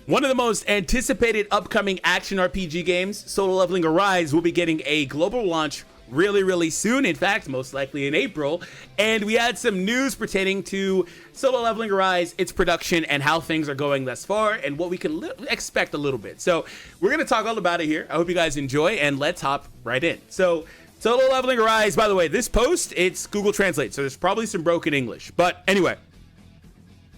One of the most anticipated upcoming action RPG games, Solo Leveling Arise, will be getting a global launch really soon. In fact, most likely in April. And we had some news pertaining to Solo Leveling Arise, its production, and how things are going thus far, and what we can expect a little bit. So we're going to talk all about it here. I hope you guys enjoy, and let's hop right in. So Solo Leveling Arise, by the way, this post, it's Google Translate, so there's probably some broken English. But anyway,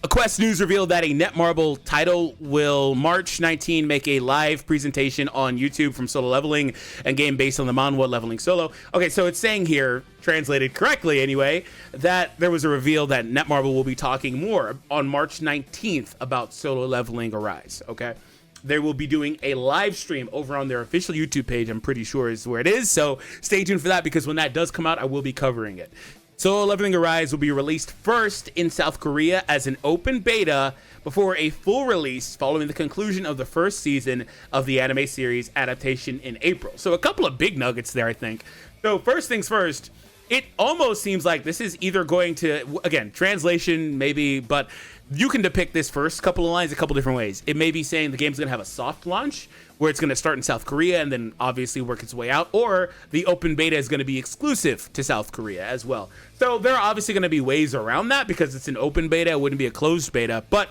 a Quest News revealed that a Netmarble title will March 19 make a live presentation on YouTube from Solo Leveling, a game based on the manhwa Leveling Solo. Okay, so it's saying here, translated correctly anyway, that there was a reveal that Netmarble will be talking more on March 19th about Solo Leveling Arise, okay? They will be doing a live stream over on their official YouTube page, I'm pretty sure is where it is, so stay tuned for that because when that does come out, I will be covering it. Solo Leveling Arise will be released first in South Korea as an open beta before a full release following the conclusion of the first season of the anime series adaptation in April. So a couple of big nuggets there, I think. So first things first, it almost seems like this is either going to, again, translation maybe, but you can depict this first couple of lines a couple different ways. It may be saying the game's going to have a soft launch where it's going to start in South Korea and then obviously work its way out, or the open beta is going to be exclusive to South Korea as well. So there are obviously going to be ways around that because it's an open beta. It wouldn't be a closed beta, but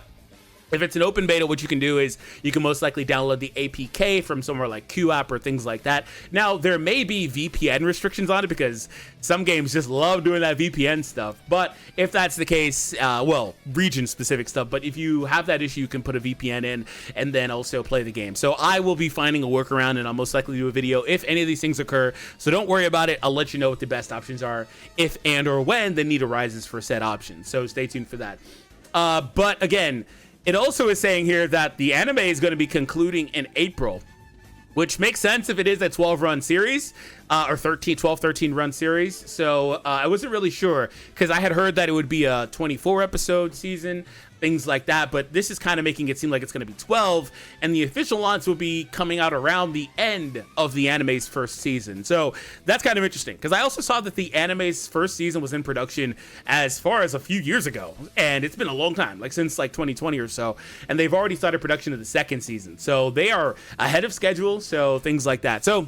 if it's an open beta, what you can do is you can most likely download the APK from somewhere like QApp or things like that. Now, there may be VPN restrictions on it because some games just love doing that VPN stuff. But if that's the case, well, region-specific stuff. But if you have that issue, you can put a VPN in and then also play the game. So I will be finding a workaround, and I'll most likely do a video if any of these things occur. So don't worry about it. I'll let you know what the best options are if and or when the need arises for said options. So stay tuned for that. But again, it also is saying here that the anime is going to be concluding in April, which makes sense if it is a 12-run series, or 13 run series. So I wasn't really sure because I had heard that it would be a 24-episode season, things like that. But this is kind of making it seem like it's going to be 12, and the official launch will be coming out around the end of the anime's first season. So that's kind of interesting because I also saw that the anime's first season was in production as far as a few years ago, and it's been a long time, like since like 2020 or so, and they've already started production of the second season. So they are ahead of schedule, so things like that. So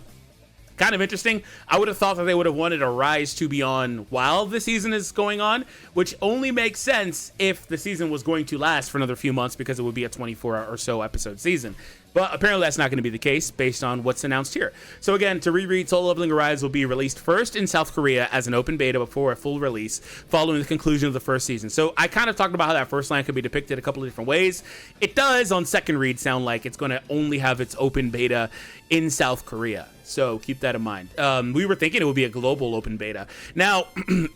kind of interesting. I would have thought that they would have wanted Arise to be on while the season is going on, which only makes sense if the season was going to last for another few months because it would be a 24 or so episode season. But apparently that's not going to be the case based on what's announced here. So again, to reread, Solo Leveling Arise will be released first in South Korea as an open beta before a full release following the conclusion of the first season. So I kind of talked about how that first line could be depicted a couple of different ways. It does on second read sound like it's going to only have its open beta in South Korea. So keep that in mind. We were thinking it would be a global open beta. Now,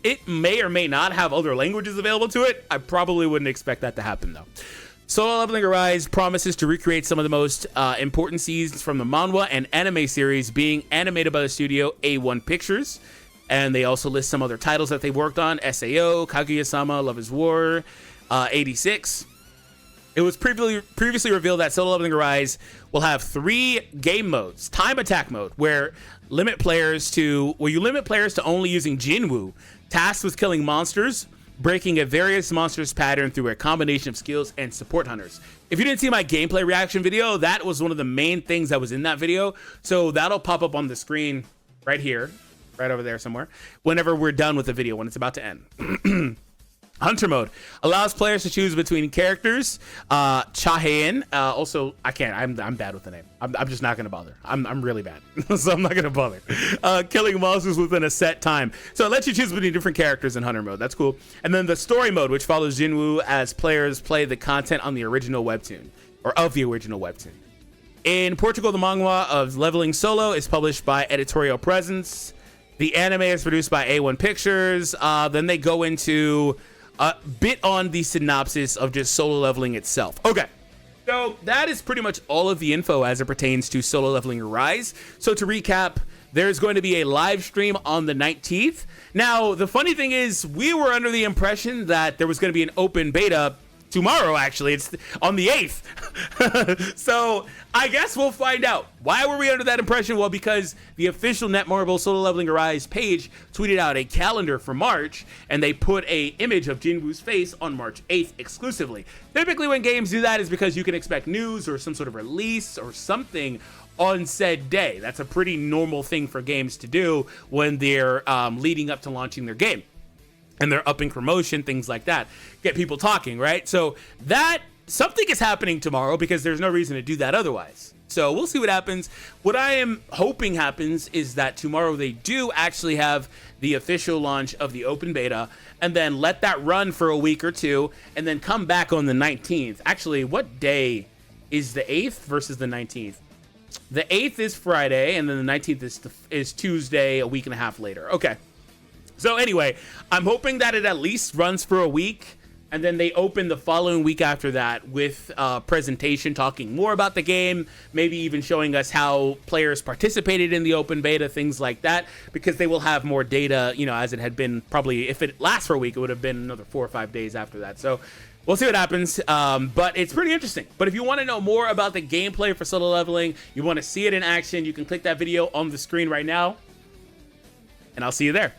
it may or may not have other languages available to it. I probably wouldn't expect that to happen though. Solo Leveling Arise promises to recreate some of the most important scenes from the manhwa and anime series being animated by the studio A1 Pictures. And they also list some other titles that they've worked on: SAO, Kaguya-sama, Love is War, 86. It was previously revealed that Solo Leveling Arise will have 3 game modes. Time attack mode, where you limit players to only using Jinwoo, tasked with killing monsters, breaking a various monsters pattern through a combination of skills and support hunters. If you didn't see my gameplay reaction video, that was one of the main things that was in that video. So that'll pop up on the screen right here, right over there somewhere, whenever we're done with the video, when it's about to end. Hunter mode allows players to choose between characters. Chahayan. Also, I can't. I'm bad with the name. I'm just not gonna bother. I'm really bad, so I'm not gonna bother. Killing monsters within a set time. So it lets you choose between different characters in Hunter mode. That's cool. And then the story mode, which follows Jinwoo as players play the content on the original webtoon, or of the original webtoon. In Portugal, the manga of Leveling Solo is published by Editorial Presence. The anime is produced by A1 Pictures. Then they go into a bit on the synopsis of just Solo Leveling itself. Okay, so that is pretty much all of the info as it pertains to Solo Leveling Arise. So to recap, there's going to be a live stream on the 19th. Now, the funny thing is, we were under the impression that there was going to be an open beta tomorrow, actually. It's on the 8th. So I guess we'll find out. Why were we under that impression? Well, because the official Netmarble Solo Leveling Arise page tweeted out a calendar for March, and they put a image of Jinwoo's face on March 8th exclusively. Typically when games do that is because you can expect news or some sort of release or something on said day. That's a pretty normal thing for games to do when they're leading up to launching their game. And they're upping promotion, things like that. Get people talking, right? So that, something is happening tomorrow because there's no reason to do that otherwise. So we'll see what happens. What I am hoping happens is that tomorrow they do actually have the official launch of the open beta and then let that run for a week or two and then come back on the 19th. Actually, what day is the 8th versus the 19th? The 8th is Friday and then the 19th is Tuesday, a week and a half later. Okay. So anyway, I'm hoping that it at least runs for a week, and then they open the following week after that with a presentation talking more about the game, maybe even showing us how players participated in the open beta, things like that, because they will have more data, you know, as it had been probably, if it lasts for a week, it would have been another 4 or 5 days after that. So we'll see what happens, but it's pretty interesting. But if you want to know more about the gameplay for solo leveling, you want to see it in action, you can click that video on the screen right now, and I'll see you there.